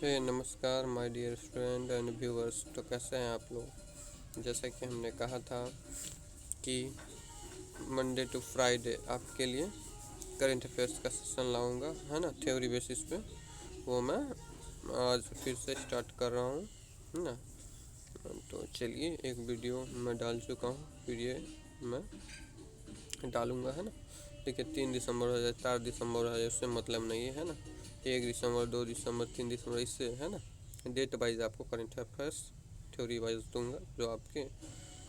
नमस्कार my dear student and viewers. तो कैसे हैं आप लोग। जैसा कि हमने कहा था कि मंडे टू फ्राइडे आपके लिए करंट अफेयर्स का सेशन लाऊंगा, है ना, थ्योरी बेसिस पे। वो मैं आज फिर से स्टार्ट कर रहा हूँ, है ना। तो चलिए, एक वीडियो मैं डाल चुका हूँ, फिर ये मैं डालूंगा, है ना। देखिए, 3 दिसंबर हो जाए, 4 दिसंबर हो जाए, उससे मतलब नहीं है ना। 1 दिसंबर, 2 दिसंबर, 3 दिसंबर, इससे, है ना, डेट वाइज आपको करंट अफेयर्स थ्योरी वाइज दूंगा, जो आपके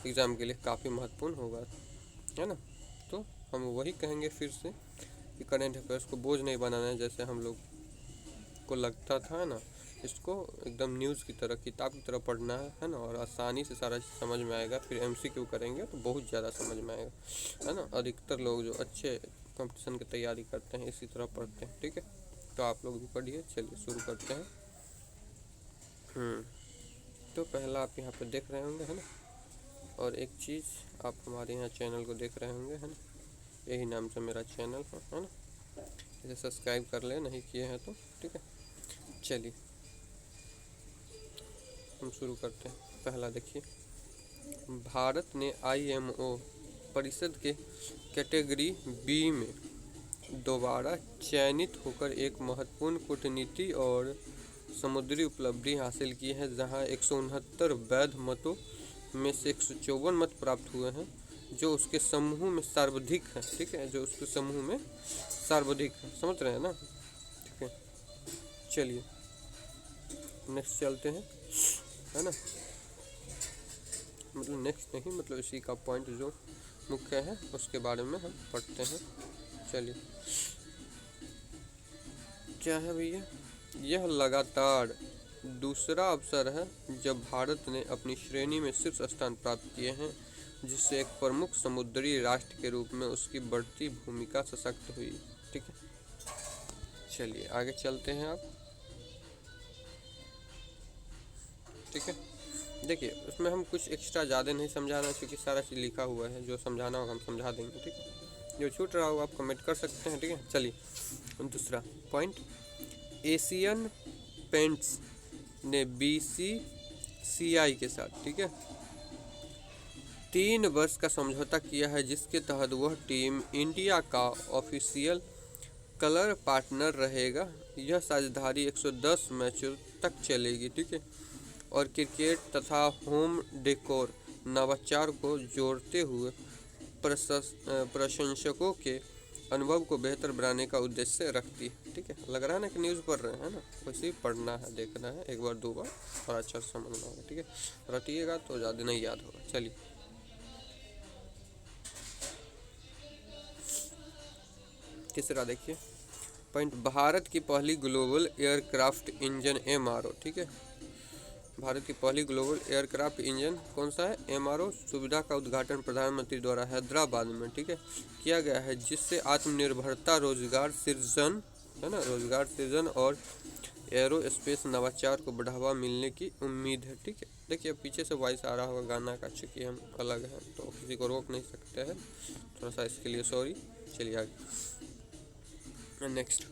एग्ज़ाम के लिए काफ़ी महत्वपूर्ण होगा, है ना। तो हम वही कहेंगे फिर से कि करंट अफेयर्स को बोझ नहीं बनाना है, जैसे हम लोग को लगता था ना। इसको एकदम न्यूज़ की तरह, किताब की तरह पढ़ना है ना, और आसानी से सारा चीज़ समझ में आएगा। फिर एमसीक्यू करेंगे तो बहुत ज़्यादा समझ में आएगा, है ना। अधिकतर लोग जो अच्छे कंपटीशन की तैयारी करते हैं इसी तरह पढ़ते हैं, ठीक है। तो आप लोग भी पढ़िए। चलिए शुरू करते हैं। तो पहला आप यहाँ पे देख रहे होंगे, है ना। और एक चीज़, आप हमारे यहाँ चैनल को देख रहे होंगे, है ना। यही नाम से मेरा चैनल है ना। इसे सब्सक्राइब कर ले, नहीं किए हैं तो, ठीक है। चलिए हम शुरू करते हैं। पहला देखिए, भारत ने आईएमओ परिषद के कैटेगरी बी में दोबारा चयनित होकर एक महत्वपूर्ण कूटनीति और समुद्री उपलब्धि हासिल की है, जहां 169 वैध मतों में से 154 मत प्राप्त हुए हैं, जो उसके समूह में सर्वाधिक है, ठीक है। जो उसके समूह में सर्वाधिक है, समझ रहे हैं ना, ठीक है। चलिए नेक्स्ट चलते हैं, है ना। मतलब नेक्स्ट नहीं, मतलब इसी का पॉइंट जो मुख्य है उसके बारे में हम पढ़ते हैं। चलिए, क्या है भैया, यह लगातार दूसरा अवसर है जब भारत ने अपनी श्रेणी में शीर्ष स्थान प्राप्त किए हैं, जिससे एक प्रमुख समुद्री राष्ट्र के रूप में उसकी बढ़ती भूमिका सशक्त हुई, ठीक है। चलिए आगे चलते हैं आप, ठीक है। देखिए, उसमें हम कुछ एक्स्ट्रा ज़्यादा नहीं समझाना, क्योंकि सारा चीज़ लिखा हुआ है। जो समझाना होगा हम समझा देंगे, ठीक है। जो छूट रहा होगा आप कमेंट कर सकते हैं, ठीक है। चलिए दूसरा पॉइंट, एशियन पेंट्स ने बीसीसीआई के साथ, ठीक है, 3 वर्ष का समझौता किया है, जिसके तहत वह टीम इंडिया का ऑफिशियल कलर पार्टनर रहेगा। यह साझेदारी 110 मैचों तक चलेगी, ठीक है, और क्रिकेट तथा होम डेकोर नवाचार को जोड़ते हुए प्रशंसकों के अनुभव को बेहतर बनाने का उद्देश्य रखती है, ठीक है। लग रहा है ना कि न्यूज़ पढ़ रहे हैं ना, वैसे ही पढ़ना है, देखना है एक बार 2 बार और अच्छा से समझना होगा, ठीक है। रटिएगा तो ज़्यादा नहीं याद होगा। चलिए तीसरा देखिए पॉइंट, भारत की पहली ग्लोबल एयरक्राफ्ट इंजन एमआरओ, ठीक है। भारत की पहली ग्लोबल एयरक्राफ्ट इंजन कौन सा है, एमआरओ सुविधा का उद्घाटन प्रधानमंत्री द्वारा हैदराबाद में, ठीक है, किया गया है, जिससे आत्मनिर्भरता, रोजगार सृजन, है ना, रोजगार सृजन और एरोस्पेस नवाचार को बढ़ावा मिलने की उम्मीद है, ठीक है। देखिए पीछे से वॉइस आ रहा होगा गाना का, चूँकि हम अलग हैं तो किसी को रोक नहीं सकते हैं, थोड़ा सा इसके लिए सॉरी। चलिए आगे नेक्स्ट,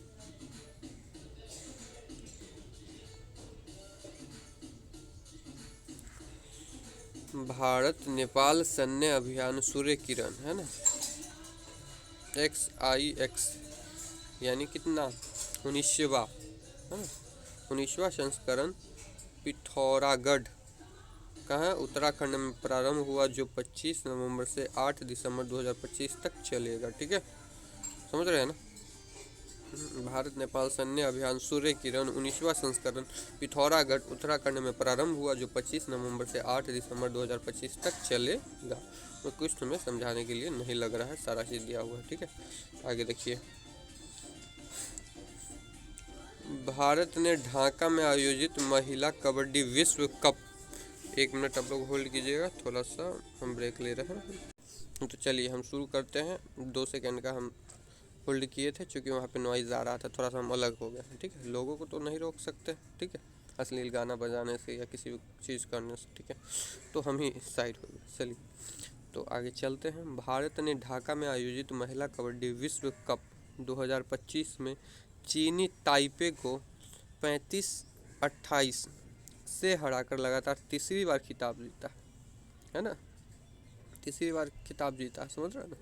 भारत नेपाल सैन्य अभियान सूर्य किरण, है ना, XIX, यानी कितना, 19वां, है ना, 19वां संस्करण पिथौरागढ़ कहाँ, उत्तराखंड में प्रारंभ हुआ, जो 25 नवंबर से 8 दिसंबर 2025 तक चलेगा, ठीक है। समझ रहे हैं ना। भारत नेपाल सैन्य अभियान सूर्य किरण 19वां संस्करण पिथौरागढ़ उत्तराखंड में प्रारंभ हुआ, जो 25 नवंबर से 8 दिसंबर 2025 तक चलेगा। तो कुछ तुम्हें समझाने के लिए नहीं लग रहा है, सारा चीज़ दिया हुआ है, ठीक है। आगे देखिए, भारत ने ढाका में आयोजित महिला कबड्डी विश्व कप, 1 मिनट आप लोग होल्ड कीजिएगा, थोड़ा सा हम ब्रेक ले रहे हैं। तो चलिए हम शुरू करते हैं। 2 सेकंड का हम होल्ड किए थे, क्योंकि वहाँ पे नॉइज़ आ रहा था, थोड़ा सा हम अलग हो गए हैं, ठीक है। लोगों को तो नहीं रोक सकते, ठीक है, अश्लील गाना बजाने से या किसी भी चीज़ करने से, ठीक है। तो हम ही साइड हो गए। चलिए तो आगे चलते हैं। भारत ने ढाका में आयोजित महिला कबड्डी विश्व कप 2025 में चीनी ताइपे को 35 28 से हराकर लगातार तीसरी बार खिताब जीता है ना, तीसरी बार खिताब जीता, समझ रहे हैं ना,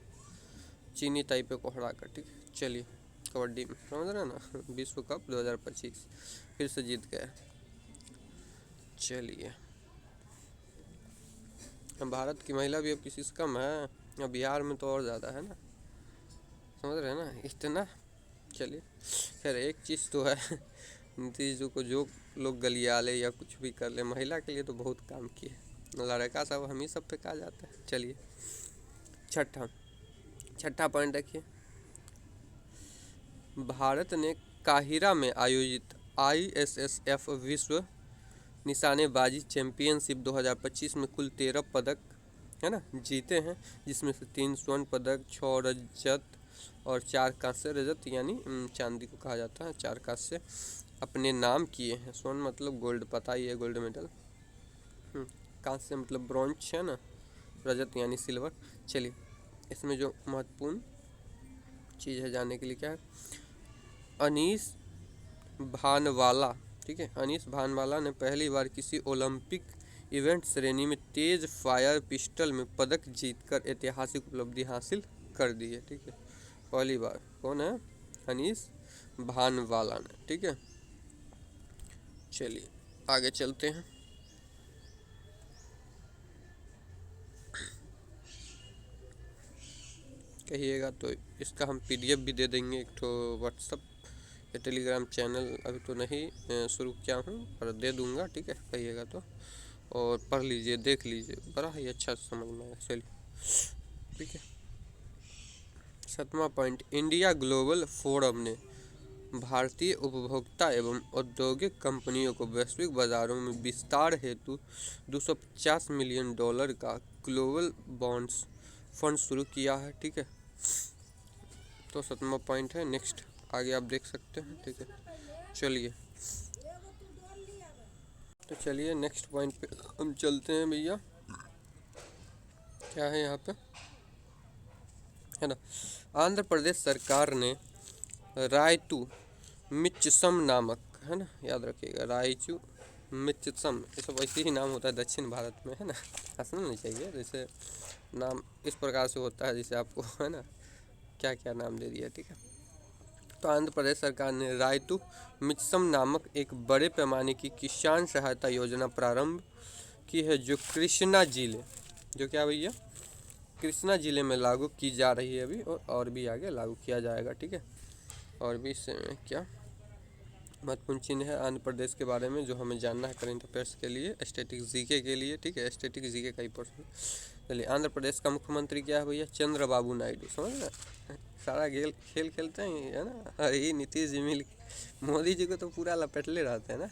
चीनी ताइपे को हराकर। ठीक है, चलिए कबड्डी में समझ रहे हैं ना, विश्व कप 2025 फिर से जीत गया। चलिए भारत की महिला भी अब किसी से कम है, अब बिहार में तो और ज़्यादा है ना, समझ रहे हैं ना इतना। चलिए खैर एक चीज़ तो है, नीतीश जी को जो लोग गलिया ले या कुछ भी कर ले, महिला के लिए तो बहुत काम किए, लड़का सब हम ही सब पे कहा जाता है। चलिए छठा पॉइंट देखिए, भारत ने काहिरा में आयोजित ISSF विश्व निशानेबाजी चैंपियनशिप 2025 में कुल 13 पदक है ना जीते हैं, जिसमें से 3 स्वर्ण पदक, 6 रजत और 4 कांस्य, रजत यानी चांदी को कहा जाता है, 4 कांस्य अपने नाम किए हैं। स्वर्ण मतलब गोल्ड, पता ही है गोल्ड मेडल, कांस्य मतलब ब्रॉन्ज है ना, रजत यानी सिल्वर। चलिए इसमें जो महत्वपूर्ण चीज़ है जानने के लिए क्या है, अनीस भानवाला, ठीक है, अनीस भानवाला ने पहली बार किसी ओलंपिक इवेंट श्रेणी में तेज फायर पिस्टल में पदक जीतकर ऐतिहासिक उपलब्धि हासिल कर दी है। ठीक है, पहली बार कौन है, अनीस भानवाला ने। ठीक है, चलिए आगे चलते हैं। कहिएगा तो इसका हम PDF भी दे देंगे, एक तो व्हाट्सअप या टेलीग्राम चैनल अभी तो नहीं शुरू किया हूँ, पर दे दूँगा। ठीक है, कहिएगा तो, और पढ़ लीजिए, देख लीजिए, बड़ा ही अच्छा समझ में आएगा। चलिए ठीक है, 7वां पॉइंट, इंडिया ग्लोबल फोरम ने भारतीय उपभोक्ता एवं औद्योगिक कंपनियों को वैश्विक बाजारों में विस्तार हेतु $250 मिलियन का ग्लोबल बॉन्ड्स फंड शुरू किया है। ठीक है, तो 7वां पॉइंट है। नेक्स्ट आगे आप देख सकते हैं। ठीक है, चलिए तो चलिए नेक्स्ट पॉइंट पे हम चलते हैं भैया, क्या है यहाँ पे है ना, आंध्र प्रदेश सरकार ने रायतू मिच्चसम नामक, है ना, याद रखिएगा, रायचू मिच्चसम, ये सब ऐसे ही नाम होता है दक्षिण भारत में, है ना, हंसना नहीं चाहिए, जैसे नाम इस प्रकार से होता है जैसे आपको है ना क्या क्या नाम दे दिया। ठीक है, तो आंध्र प्रदेश सरकार ने रायतू मिच्चसम नामक एक बड़े पैमाने की किसान सहायता योजना प्रारंभ की है, जो कृष्णा जिले, जो क्या भैया, कृष्णा जिले में लागू की जा रही है अभी, और भी आगे लागू किया जाएगा। ठीक है, और भी इसमें क्या महत्वपूर्ण चिन्ह है आंध्र प्रदेश के बारे में जो हमें जानना है करेंट अफेयर्स के लिए, स्टैटिक जीके के लिए। ठीक है, स्टैटिक जीके का ही प्रश्न। चलिए, आंध्र प्रदेश का मुख्यमंत्री क्या है भैया, चंद्रबाबू नायडू, समझ रहे, सारा खेल खेलते हैं, है ना, और ये नीतीश जी मिल मोदी जी को तो पूरा लपेटले रहते हैं ना,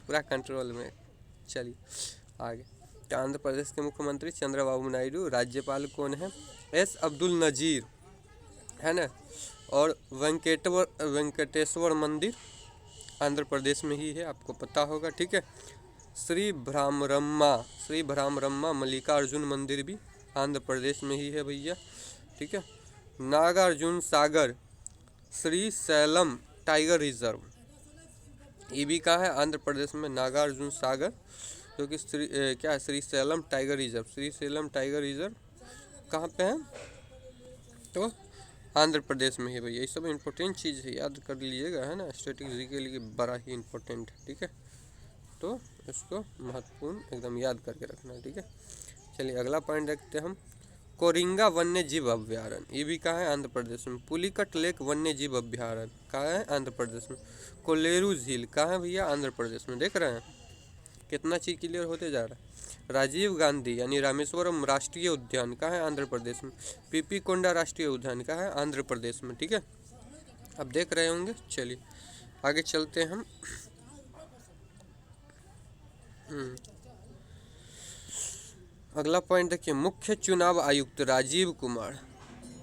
पूरा कंट्रोल में। चलिए आगे, तो आंध्र प्रदेश के मुख्यमंत्री चंद्रबाबू नायडू, राज्यपाल कौन है, S अब्दुल नज़ीर, है ना, और वेंकटेश्वर मंदिर आंध्र प्रदेश में ही है, आपको पता होगा। ठीक है, श्री भ्रामरम्मा मल्लिकार्जुन मंदिर भी आंध्र प्रदेश में ही है भैया। ठीक है, Nagarjuna Sagar Shri slam tiger reserve, ये भी कहाँ है, आंध्र प्रदेश में, नागार्जुन सागर, जो कि क्या है, Shri slam tiger reserve, Shri slam tiger reserve कहाँ पे है, तो आंध्र प्रदेश में है भैया। ये सब इम्पोर्टेंट चीज़ है, याद कर लीजिएगा, है ना, स्ट्रेटेजी के लिए बड़ा ही इम्पोर्टेंट है। ठीक है, तो इसको महत्वपूर्ण एकदम याद करके रखना है। ठीक है, चलिए अगला पॉइंट देखते हैं हम, कोरिंगा वन्य जीव अभ्यारण्य, ये भी कहाँ है, आंध्र प्रदेश में। पुलिकट लेक वन्य जीव अभ्यारण्य कहाँ है, आंध्र प्रदेश में। कोलेरू झील कहाँ है भैया, आंध्र प्रदेश में। देख रहे हैं कितना चीज़ क्लियर होते जा रहा है। राजीव गांधी यानी रामेश्वरम राष्ट्रीय उद्यान कहाँ है, आंध्र प्रदेश में। पीपी कोंडा राष्ट्रीय उद्यान कहाँ है, आंध्र प्रदेश में। ठीक है, अब देख रहे होंगे। चलिए आगे चलते हैं हम। अगला पॉइंट देखिए, मुख्य चुनाव आयुक्त राजीव कुमार,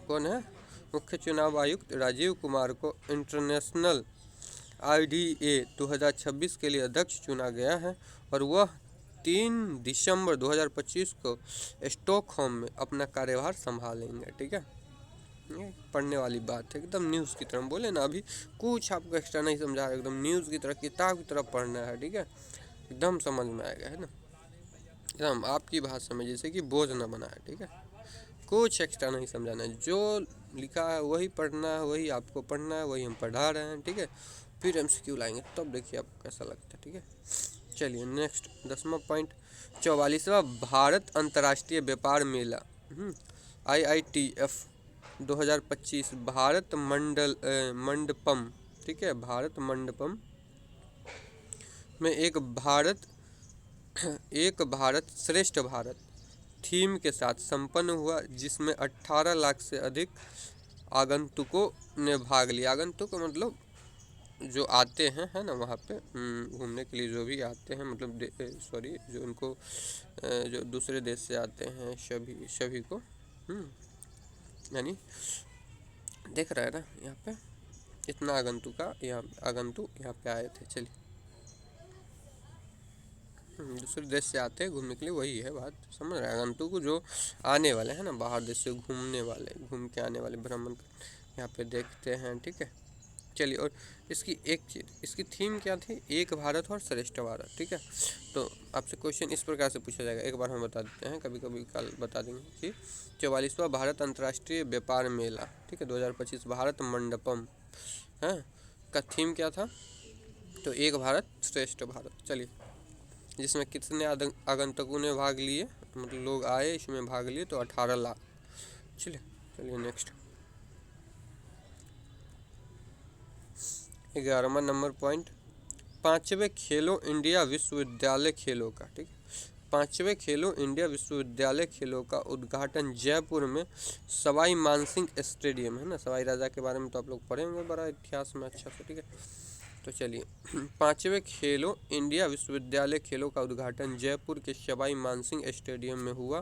कौन है, मुख्य चुनाव आयुक्त राजीव कुमार को इंटरनेशनल IDA 2026 के लिए अध्यक्ष चुना गया है, और वह 3 दिसंबर 2025 को स्टॉकहोम में अपना कार्यभार संभालेंगे। ठीक है, ये पढ़ने वाली बात है, एकदम न्यूज़ की तरह बोले ना। अभी कुछ आपको एक्स्ट्रा नहीं समझा है, एकदम न्यूज़ की तरह, किताब की तरह पढ़ना है, ठीक है। एकदम समझ में आएगा, है ना, एकदम आपकी भाषा में, जैसे कि बोझ ना बनाए, ठीक है। कुछ एक्स्ट्रा नहीं समझाना है, जो लिखा है वही पढ़ना है, वही आपको पढ़ना है, वही हम पढ़ा रहे हैं, ठीक है। फिर MCQ लाएंगे, तब देखिए आपको कैसा लगता है, ठीक है। चलिए नेक्स्ट 10वां पॉइंट, 44वां भारत अंतर्राष्ट्रीय व्यापार मेला IITF 2025 भारत मंडपम, ठीक है, भारत मंडपम में एक भारत श्रेष्ठ भारत थीम के साथ संपन्न हुआ, जिसमें 18 लाख से अधिक आगंतुकों ने भाग लिया। आगंतुक मतलब जो आते हैं, है ना, वहाँ पे घूमने के लिए जो भी आते हैं, मतलब सॉरी, जो उनको जो दूसरे देश से आते हैं, सभी को यानी देख रहा है ना यहाँ पे, इतना आगंतुक यहाँ पे आए थे। चलिए, दूसरे देश से आते हैं घूमने के लिए, वही है बात, समझ रहे हैं। आगंतुक जो आने वाले हैं ना, बाहर देश से घूमने वाले, घूम के आने वाले, भ्रमण यहाँ पे देखते हैं, ठीक है। चलिए, और इसकी एक चीज़, इसकी थीम क्या थी, एक भारत और श्रेष्ठ भारत, ठीक है। तो आपसे क्वेश्चन इस प्रकार से पूछा जाएगा, एक बार हम बता देते हैं, कभी कभी कल बता देंगे कि 44वां भारत अंतर्राष्ट्रीय व्यापार मेला, ठीक है, 2025 भारत मंडपम है का थीम क्या था, तो एक भारत श्रेष्ठ भारत। चलिए, जिसमें कितने आगंतुकों ने भाग लिए, मतलब लोग आए इसमें भाग लिए, तो 18 लाख। चलिए नेक्स्ट 11वां नंबर पॉइंट, 5वें खेलो इंडिया विश्वविद्यालय खेलों का, ठीक है। 5वें खेलो इंडिया विश्वविद्यालय खेलों का उद्घाटन जयपुर में सवाई मानसिंह स्टेडियम, है ना, सवाई राजा के बारे में तो आप लोग पढ़े होंगे बड़ा इतिहास में अच्छा से, ठीक है। तो चलिए 5वें खेलो इंडिया विश्वविद्यालय खेलों का उद्घाटन जयपुर के सवाई मानसिंह स्टेडियम में हुआ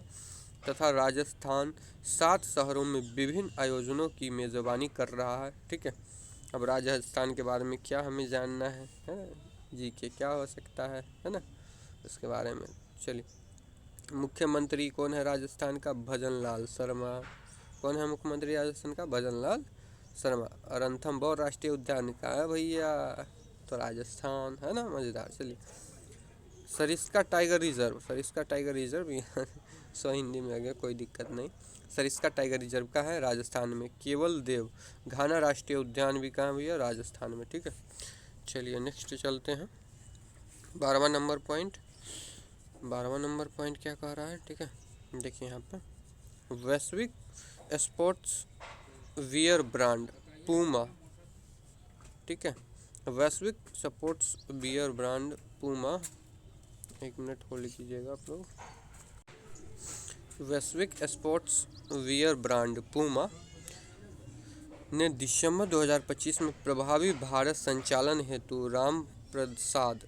तथा राजस्थान 7 शहरों में विभिन्न आयोजनों की मेज़बानी कर रहा है, ठीक है। अब राजस्थान के बारे में क्या हमें जानना है जी के क्या हो सकता है ना, उसके बारे में। चलिए, मुख्यमंत्री कौन है राजस्थान का, भजन लाल शर्मा। कौन है मुख्यमंत्री राजस्थान का, भजन लाल शर्मा। रणथंभौर राष्ट्रीय उद्यान का है भैया, तो राजस्थान, है ना, मज़ेदार। चलिए, Sariska tiger reserve so Hindi में आ गया, कोई दिक्कत नहीं। सरिस्का टाइगर रिजर्व का है राजस्थान में। केवल देव घाना राष्ट्रीय उद्यान भी कहाँ भैया, राजस्थान में, ठीक है। चलिए नेक्स्ट चलते हैं, 12वां नंबर पॉइंट क्या कह रहा है, ठीक है। देखिए यहाँ पे, वैश्विक स्पोर्ट्स वियर ब्रांड पूमा, ठीक है, वैश्विक स्पोर्ट्स वियर ब्रांड पूमा, एक मिनट होल्ड कीजिएगा आप लोग। वैश्विक स्पोर्ट्स वियर ब्रांड पूमा ने दिसंबर 2025 में प्रभावी भारत संचालन हेतु राम प्रसाद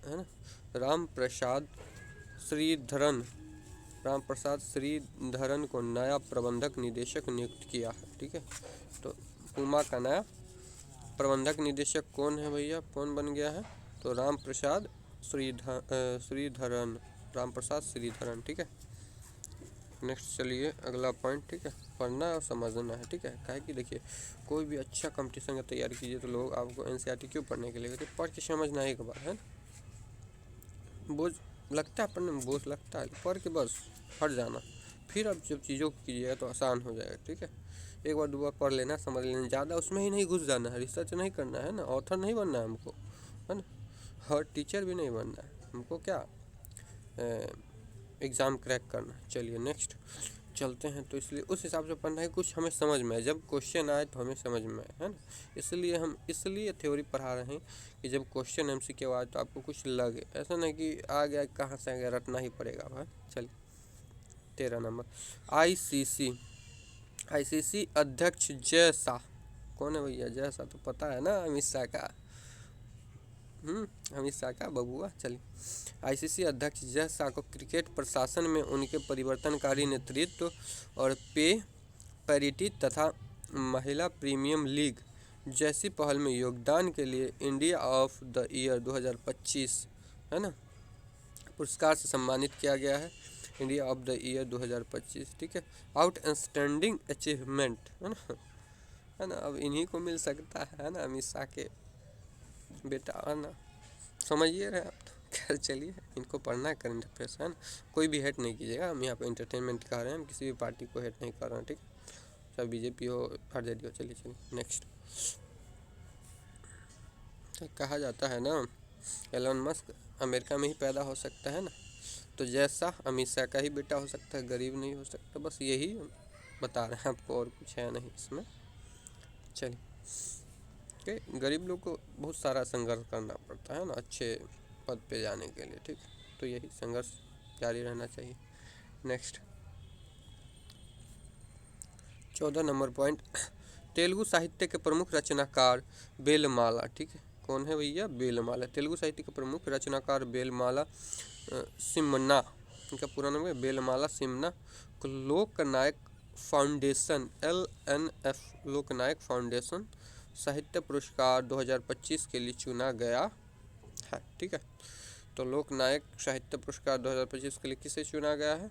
श्रीधरन को नया प्रबंधक निदेशक नियुक्त किया है, ठीक है। तो पूमा का नया प्रबंधक निदेशक कौन है भैया, कौन बन गया है, तो राम प्रसाद श्रीधरन, ठीक है। नेक्स्ट चलिए अगला पॉइंट, ठीक है, पढ़ना और समझना है, ठीक है। काहे कि देखिए, कोई भी अच्छा कंपटीशन का तैयारी कीजिए तो लोग आपको NCERT क्यों पढ़ने के लिए कहते, पढ़ के समझना एक बार, है। बोझ लगता है पढ़ने में, बोझ लगता है, पढ़ के बस हट जाना, फिर अब जब चीज़ों को कीजिएगा तो आसान हो जाएगा, ठीक है। एक बार 2 बार पढ़ लेना, समझ लेना, ज़्यादा उसमें ही नहीं घुस जाना है, रिसर्च नहीं करना है ना, ऑथर नहीं बनना है हमको, है ना, और टीचर भी नहीं बनना है हमको, क्या एग्ज़ाम क्रैक करना है। चलिए नेक्स्ट चलते हैं, तो इसलिए उस हिसाब से पढ़ना है, कुछ हमें समझ में आए, जब क्वेश्चन आए तो हमें समझ में आए, है ना। इसलिए हम थ्योरी पढ़ा रहे हैं कि जब क्वेश्चन MCQ आए तो आपको कुछ लगे, ऐसा नहीं कि आ गया कहाँ से आ गया, रटना ही पड़ेगा भाई। चलिए 13 नंबर, ICC अध्यक्ष जय शाह, कौन है भैया जय शाह, तो पता है ना, अमित शाह का, अमित शाह का बबुआ। चलिए, ICC अध्यक्ष जय शाह को क्रिकेट प्रशासन में उनके परिवर्तनकारी नेतृत्व और पे पैरिटी तथा महिला प्रीमियम लीग जैसी पहल में योगदान के लिए इंडिया ऑफ द ईयर 2025, है ना, पुरस्कार से सम्मानित किया गया है। इंडिया ऑफ द ईयर 2025, ठीक है, आउटस्टैंडिंग अचीवमेंट, है ना, है ना। अब इन्हीं को मिल सकता है ना, अमित शाह के बेटा, है ना, समझिए रहे आप। तो खैर चलिए, इनको पढ़ना है करंट अफेयर्स, है ना। कोई भी हेट नहीं कीजिएगा, हम यहाँ पे एंटरटेनमेंट दिखा रहे हैं, हम किसी भी पार्टी को हेट नहीं कर रहे हैं, ठीक है, चाहे बीजेपी हो आरजेडी हो। चलिए चलिए नेक्स्ट। तो कहा जाता है ना, एलन मस्क अमेरिका में ही पैदा हो सकता है ना, तो जैसा अमित शाह का ही बेटा हो सकता है, गरीब नहीं हो सकता, बस यही बता रहे हैं आपको, और कुछ है नहीं इसमें। चलिए, ओके, गरीब लोग को बहुत सारा संघर्ष करना पड़ता है ना अच्छे पद पे जाने के लिए, ठीक, तो यही संघर्ष जारी रहना चाहिए। नेक्स्ट 14 नंबर पॉइंट, तेलुगु साहित्य के प्रमुख रचनाकार बेलमाला, ठीक है, कौन है भैया, बेलमाला। तेलुगु साहित्य के प्रमुख रचनाकार बेलमाला सिमना, इनका पूरा नाम है बेलमाला सिमना को लोकनायक फाउंडेशन LNF लोकनायक फाउंडेशन साहित्य पुरस्कार 2025 के लिए चुना गया है, ठीक है। तो लोकनायक साहित्य पुरस्कार 2025 के लिए किसे चुना गया है,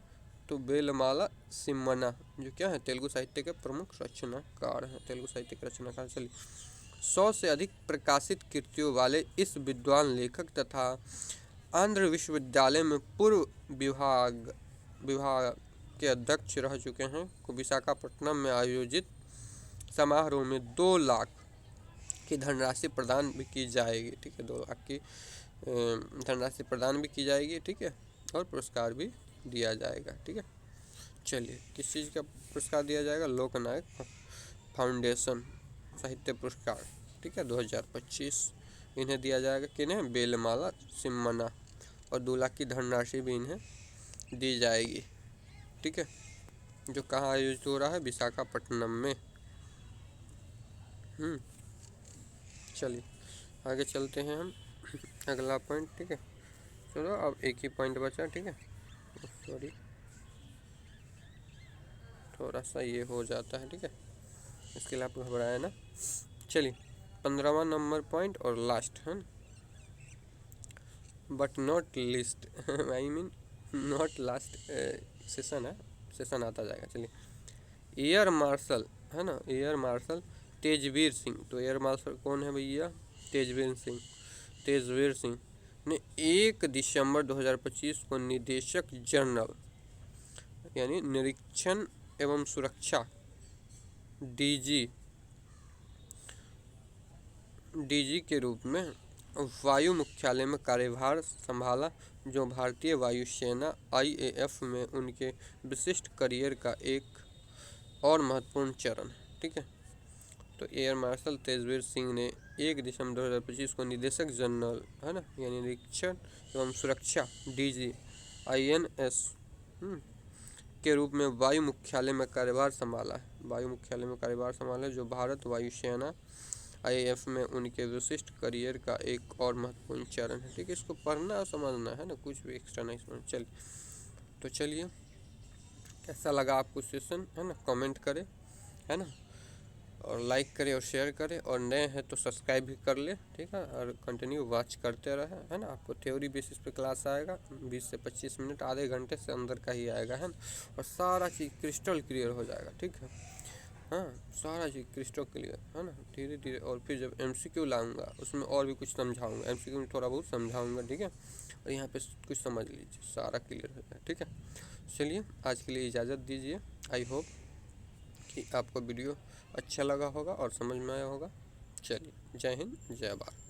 तो बेलमाला सिमना, जो क्या है, तेलुगु साहित्य के प्रमुख रचनाकार हैं, तेलुगु साहित्य के रचनाकार। चलिए, 100 से अधिक प्रकाशित कृतियों वाले इस विद्वान लेखक तथा आंध्र विश्वविद्यालय में पूर्व विभाग के अध्यक्ष रह चुके हैं, को विशाखापट्टनम में आयोजित समारोह में 2 लाख की धनराशि प्रदान भी की जाएगी, ठीक है, 2 लाख की धनराशि प्रदान भी की जाएगी, ठीक है, और पुरस्कार भी दिया जाएगा, ठीक है। चलिए, किस चीज़ का पुरस्कार दिया जाएगा, लोकनायक फाउंडेशन साहित्य पुरस्कार, ठीक है, 2025 इन्हें दिया जाएगा, किन्हें, बेलमाला सिमना, और 2 लाख की धनराशि भी इन्हें दी जाएगी, ठीक है, जो कहाँ आयोजित हो रहा है, विशाखापट्टनम में। चलिए आगे चलते हैं हम, अगला पॉइंट, ठीक है। चलो, अब एक ही पॉइंट बचा, ठीक है, सॉरी थोड़ा सा ये हो जाता है, ठीक है, इसके लिए आप घबराए ना। चलिए, 15वां नंबर पॉइंट और लास्ट है, but not list I mean not last session है, सेशन आता जाएगा। चलिए, एयर मार्शल है ना, एयर मार्शल तेजवीर सिंह, तो एयर मार्शल कौन है भैया, तेजवीर सिंह ने 1 दिसंबर 2025 को निदेशक जनरल यानी निरीक्षण एवं सुरक्षा डीजी के रूप में वायु मुख्यालय में कार्यभार संभाला, जो भारतीय वायुसेना IAF में उनके विशिष्ट करियर का एक और महत्वपूर्ण चरण है, ठीक है। तो एयर मार्शल तेजवीर सिंह ने 1 दिसंबर 2025 को निदेशक जनरल है ना, यानी निरीक्षण एवं सुरक्षा DG INS के रूप में वायु मुख्यालय में कार्यभार संभाला है, वायु मुख्यालय में कार्यभार संभाला, जो भारत वायुसेना IAF में उनके विशिष्ट करियर का एक और महत्वपूर्ण चरण है, ठीक है। इसको पढ़ना और समझना है ना, कुछ भी एक्स्ट्रा नहीं समझना। चलिए, तो चलिए, कैसा लगा आपको सेशन, है ना, कमेंट करें, है ना, और लाइक करें और शेयर करें, और नए हैं तो सब्सक्राइब भी कर ले, ठीक है, और कंटिन्यू वॉच करते रहे, है ना। आपको थ्योरी बेसिस पे क्लास आएगा, 20 से 25 मिनट, आधे घंटे से अंदर का ही आएगा, है ना, और सारा चीज़ क्रिस्टल क्लियर हो जाएगा, ठीक है, हाँ, सारा चीज़ क्रिस्टल क्लियर, है ना, धीरे धीरे। और फिर जब MCQ लाऊंगा उसमें और भी कुछ समझाऊंगा, MCQ में थोड़ा बहुत समझाऊंगा, ठीक है, और यहाँ पे कुछ समझ लीजिए, सारा क्लियर हो जाए, ठीक है। चलिए, आज के लिए इजाज़त दीजिए। आई होप कि आपको वीडियो अच्छा लगा होगा और समझ में आया होगा। चलिए, जय हिंद, जय भारत।